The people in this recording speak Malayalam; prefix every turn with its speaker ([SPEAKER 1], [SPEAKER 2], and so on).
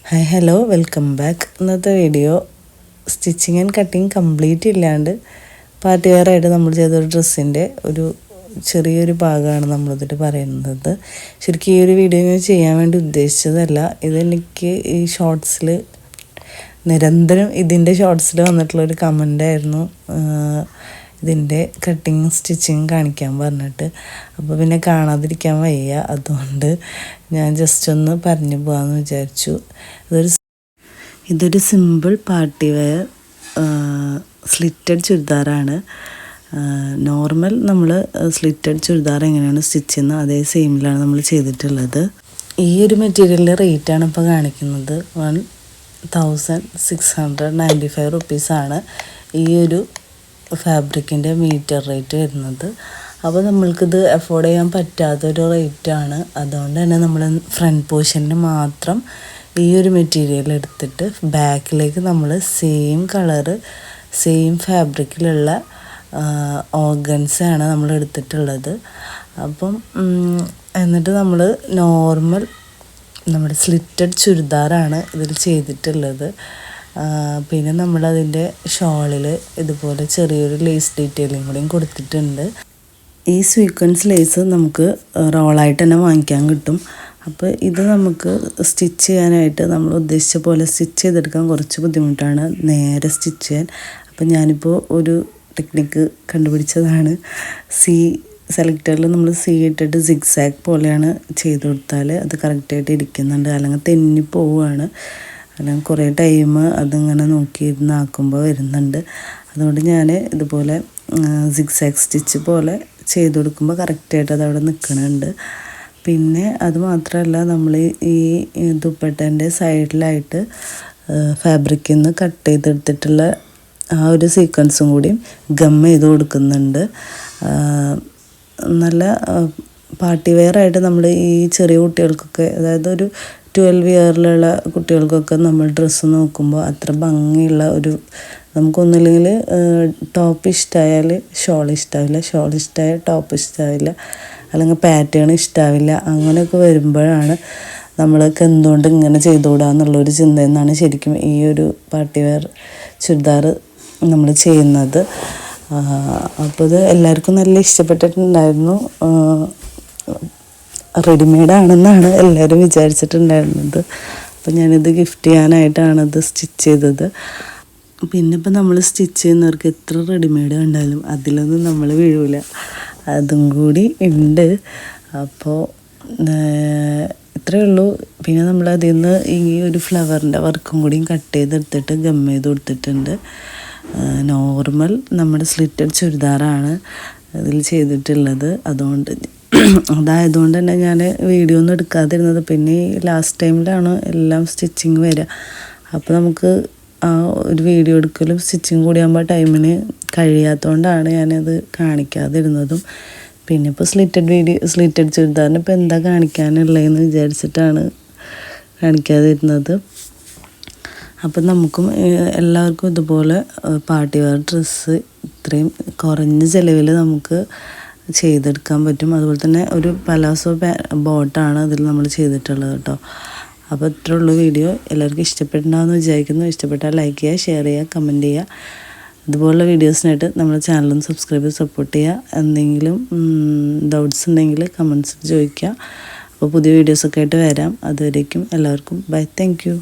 [SPEAKER 1] Hi hello welcome back. ഇന്നത്തെ video stitching and cutting complete ഇല്ലാണ്ട് പാർട്ടി വെയർ ആയിട്ട് നമ്മൾ ചെയ്തൊരു ഡ്രസ്സിൻ്റെ ഒരു ചെറിയൊരു ഭാഗമാണ് നമ്മളിതിട്ട് പറയുന്നത്. ശരിക്കും ഈ ഒരു വീഡിയോ ഞാൻ ചെയ്യാൻ വേണ്ടി ഉദ്ദേശിച്ചതല്ല. ഇതെനിക്ക് ഈ ഷോർട്സിൽ നിരന്തരം ഇതിൻ്റെ ഷോർട്സിൽ വന്നിട്ടുള്ളൊരു കമൻ്റായിരുന്നു, ഇതിൻ്റെ കട്ടിങ് സ്റ്റിച്ചിങ് കാണിക്കാൻ പറഞ്ഞിട്ട്. അപ്പോൾ പിന്നെ കാണാതിരിക്കാൻ വയ്യ, അതുകൊണ്ട് ഞാൻ ജസ്റ്റ് ഒന്ന് പറഞ്ഞു പോകാമെന്ന് വിചാരിച്ചു. ഇതൊരു സിമ്പിൾ പാർട്ടി വെയർ സ്ലിറ്റഡ് ചുരിദാറാണ്. നോർമൽ നമ്മൾ സ്ലിറ്റഡ് ചുരിദാർ എങ്ങനെയാണ് സ്റ്റിച്ച് ചെയ്യുന്നത് അതേ സെയിമിലാണ് നമ്മൾ ചെയ്തിട്ടുള്ളത്. ഈ ഒരു മെറ്റീരിയലിൻ്റെ റേറ്റാണ് ഇപ്പോൾ കാണിക്കുന്നത്. 1695 റുപ്പീസാണ് ഈ ഒരു ഫാബ്രിക്കിൻ്റെ മീറ്റർ റേറ്റ് വരുന്നത്. അപ്പോൾ നമ്മൾക്കിത് അഫോർഡ് ചെയ്യാൻ പറ്റാത്തൊരു റേറ്റാണ്. അതുകൊണ്ട് തന്നെ നമ്മൾ ഫ്രണ്ട് പോർഷനിൽ മാത്രം ഈ ഒരു മെറ്റീരിയൽ എടുത്തിട്ട് ബാക്കിലേക്ക് നമ്മൾ സെയിം കളറ് സെയിം ഫാബ്രിക്കിലുള്ള ഓർഗൻസാണ് നമ്മൾ എടുത്തിട്ടുള്ളത്. അപ്പം എന്നിട്ട് നമ്മൾ നോർമൽ നമ്മുടെ സ്ലിറ്റഡ് ചുരിദാറാണ് ഇതിൽ ചെയ്തിട്ടുള്ളത്. പിന്നെ നമ്മളതിൻ്റെ ഷോളിൽ ഇതുപോലെ ചെറിയൊരു ലേസ് ഡീറ്റെയിലിംഗ് കൂടിയും കൊടുത്തിട്ടുണ്ട്. ഈ സ്വീക്വൻസ് ലേസ് നമുക്ക് റോളായിട്ട് തന്നെ വാങ്ങിക്കാൻ കിട്ടും. അപ്പോൾ ഇത് നമുക്ക് സ്റ്റിച്ച് ചെയ്യാനായിട്ട് നമ്മൾ ഉദ്ദേശിച്ച പോലെ സ്റ്റിച്ച് ചെയ്തെടുക്കാൻ കുറച്ച് ബുദ്ധിമുട്ടാണ് നേരെ സ്റ്റിച്ച് ചെയ്യാൻ. അപ്പോൾ ഞാനിപ്പോൾ ഒരു ടെക്നിക്ക് കണ്ടുപിടിച്ചതാണ്. സെലക്ടറിൽ നമ്മൾ സി ഇട്ടിട്ട് സിഗ്സാഗ് പോലെയാണ് ചെയ്ത് കൊടുത്താൽ അത് കറക്റ്റായിട്ട് ഇരിക്കുന്നുണ്ട്. അല്ലെങ്കിൽ തെന്നി പോവുകയാണ്, അല്ലെങ്കിൽ കുറേ ടൈം അതിങ്ങനെ നോക്കിയിരുന്ന് ആക്കുമ്പോൾ വരുന്നുണ്ട്. അതുകൊണ്ട് ഞാൻ ഇതുപോലെ സിഗ്സാഗ് സ്റ്റിച്ച് പോലെ ചെയ്ത് കൊടുക്കുമ്പോൾ കറക്റ്റായിട്ട് അതവിടെ നിൽക്കുന്നുണ്ട്. പിന്നെ അത് മാത്രമല്ല, നമ്മൾ ഈ ദുപ്പട്ടേൻ്റെ സൈഡിലായിട്ട് ഫാബ്രിക്കിൽ നിന്ന് കട്ട് ചെയ്തെടുത്തിട്ടുള്ള ആ ഒരു സീക്വൻസും കൂടിയും ഗം ചെയ്ത് കൊടുക്കുന്നുണ്ട്. നല്ല പാർട്ടി വെയറായിട്ട് നമ്മൾ ഈ ചെറിയ കുട്ടികൾക്കൊക്കെ, അതായത് ഒരു 12 ഇയറിലുള്ള കുട്ടികൾക്കൊക്കെ നമ്മൾ ഡ്രസ്സ് നോക്കുമ്പോൾ അത്ര ഭംഗിയുള്ള ഒരു, നമുക്കൊന്നുമില്ലെങ്കിൽ ടോപ്പ് ഇഷ്ടമായാൽ ഷോൾ ഇഷ്ടമാവില്ല, ഷോൾ ഇഷ്ടമായാൽ ടോപ്പ് ഇഷ്ടമാവില്ല, അല്ലെങ്കിൽ പാറ്റേൺ ഇഷ്ടമാവില്ല. അങ്ങനെയൊക്കെ വരുമ്പോഴാണ് നമ്മൾക്ക് എന്തുകൊണ്ട് ഇങ്ങനെ ചെയ്തുകൂടാന്നുള്ളൊരു ചിന്തയിൽ നിന്നാണ് ശരിക്കും ഈ ഒരു പാർട്ടി വെയർ ചുരിദാർ നമ്മൾ ചെയ്യുന്നത്. അപ്പോൾ ഇത് എല്ലാവർക്കും നല്ല ഇഷ്ടപ്പെട്ടിട്ടുണ്ടായിരുന്നു. റെഡിമെയ്ഡാണെന്നാണ് എല്ലാവരും വിചാരിച്ചിട്ടുണ്ടായിരുന്നത്. അപ്പോൾ ഞാനിത് ഗിഫ്റ്റ് ചെയ്യാനായിട്ടാണ് ഇത് സ്റ്റിച്ച് ചെയ്തത്. പിന്നെ ഇപ്പോൾ നമ്മൾ സ്റ്റിച്ച് ചെയ്യുന്നവർക്ക് എത്ര റെഡിമെയ്ഡ് കണ്ടാലും അതിലൊന്നും നമ്മൾ വീഴില്ല, അതും കൂടി ഉണ്ട്. അപ്പോൾ ഇത്രയേ ഉള്ളൂ. പിന്നെ നമ്മൾ അതിൽ നിന്ന് ഈ ഒരു ഫ്ലവറിൻ്റെ വർക്കും കൂടിയും കട്ട് ചെയ്തെടുത്തിട്ട് ഗം ചെയ്ത് കൊടുത്തിട്ടുണ്ട്. നോർമൽ നമ്മുടെ സ്ലിറ്റഡ് ചുരിദാറാണ് ഇതിൽ ചെയ്തിട്ടുള്ളത്. അതായതുകൊണ്ട് തന്നെ ഞാൻ വീഡിയോ ഒന്നും എടുക്കാതിരുന്നത്. പിന്നെ ലാസ്റ്റ് ടൈമിലാണ് എല്ലാം സ്റ്റിച്ചിങ് വരിക. അപ്പോൾ നമുക്ക് ആ ഒരു വീഡിയോ എടുക്കലും സ്റ്റിച്ചിങ് കൂടിയാകുമ്പോൾ ടൈമിന് കഴിയാത്തതുകൊണ്ടാണ് ഞാനത് കാണിക്കാതിരുന്നതും. പിന്നെ ഇപ്പോൾ സ്ലിറ്റഡ് ചുരിദാറിന് ഇപ്പോൾ എന്താ കാണിക്കാനുള്ളതെന്ന് വിചാരിച്ചിട്ടാണ് കാണിക്കാതിരുന്നത്. അപ്പം നമുക്കും എല്ലാവർക്കും ഇതുപോലെ പാർട്ടി വെയർ ഡ്രസ്സ് ഇത്രയും കുറഞ്ഞ ചിലവിൽ നമുക്ക് ചെയ്തെടുക്കാൻ പറ്റും. അതുപോലെ തന്നെ ഒരു പലാസോ ബോട്ടാണ് അതിൽ നമ്മൾ ചെയ്തിട്ടുള്ളത് കേട്ടോ. അപ്പോൾ ഇത്രേ ഉള്ളൂ വീഡിയോ. എല്ലാവർക്കും ഇഷ്ടപ്പെട്ടിട്ടുണ്ടാകുമെന്ന് വിചാരിക്കുന്നു. ഇഷ്ടപ്പെട്ടാൽ ലൈക്ക് ചെയ്യുക, ഷെയർ ചെയ്യുക, കമൻറ്റ് ചെയ്യുക. ഇതുപോലുള്ള വീഡിയോസിനായിട്ട് നമ്മുടെ ചാനലൊന്ന് സബ്സ്ക്രൈബ് ചെയ്ത് സപ്പോർട്ട് ചെയ്യുക. എന്തെങ്കിലും ഡൗട്ട്സ് ഉണ്ടെങ്കിൽ കമൻസ് ചോദിക്കുക. അപ്പോൾ പുതിയ വീഡിയോസൊക്കെ ആയിട്ട് വരാം. അതുവരേക്കും എല്ലാവർക്കും ബൈ. Thank you.